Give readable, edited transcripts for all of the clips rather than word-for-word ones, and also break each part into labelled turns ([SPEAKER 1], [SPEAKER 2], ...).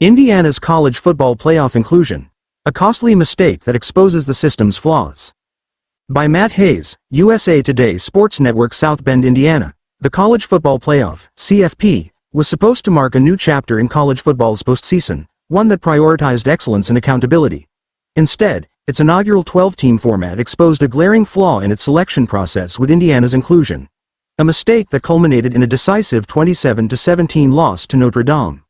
[SPEAKER 1] Indiana's college football playoff inclusion. A costly mistake that exposes the system's flaws. By Matt Hayes, USA Today Sports Network. South Bend, Indiana. The College Football Playoff, CFP, was supposed to mark a new chapter in college football's postseason, one that prioritized excellence and accountability. Instead, its inaugural 12-team format exposed a glaring flaw in its selection process with Indiana's inclusion. A mistake that culminated in a decisive 27-17 loss to Notre Dame.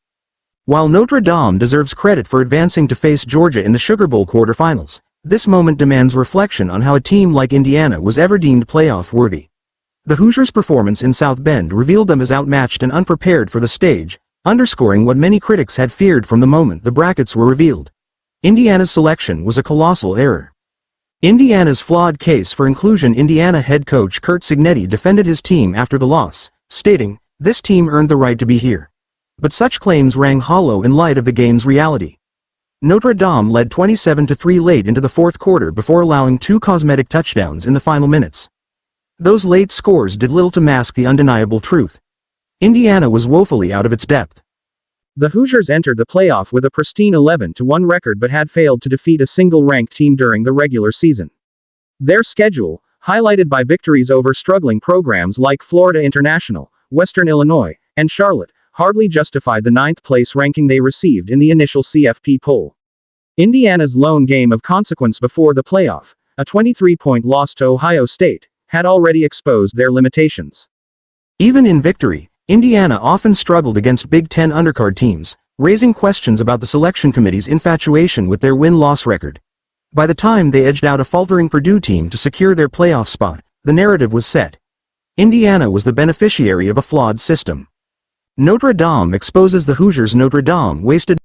[SPEAKER 1] While Notre Dame deserves credit for advancing to face Georgia in the Sugar Bowl quarterfinals, this moment demands reflection on how a team like Indiana was ever deemed playoff-worthy. The Hoosiers' performance in South Bend revealed them as outmatched and unprepared for the stage, underscoring what many critics had feared from the moment the brackets were revealed. Indiana's selection was a colossal error. Indiana's flawed case for inclusion. Indiana head coach Curt Cignetti defended his team after the loss, stating, "This team earned the right to be here." But such claims rang hollow in light of the game's reality. Notre Dame led 27-3 late into the fourth quarter before allowing two cosmetic touchdowns in the final minutes. Those late scores did little to mask the undeniable truth. Indiana was woefully out of its depth. The Hoosiers entered the playoff with a pristine 11-1 record but had failed to defeat a single ranked team during the regular season. Their schedule, highlighted by victories over struggling programs like Florida International, Western Illinois, and Charlotte, hardly justified the ninth-place ranking they received in the initial CFP poll. Indiana's lone game of consequence before the playoff, a 23-point loss to Ohio State, had already exposed their limitations. Even in victory, Indiana often struggled against Big Ten undercard teams, raising questions about the selection committee's infatuation with their win-loss record. By the time they edged out a faltering Purdue team to secure their playoff spot, the narrative was set. Indiana was the beneficiary of a flawed system. Notre Dame exposes the Hoosiers. Notre Dame wasted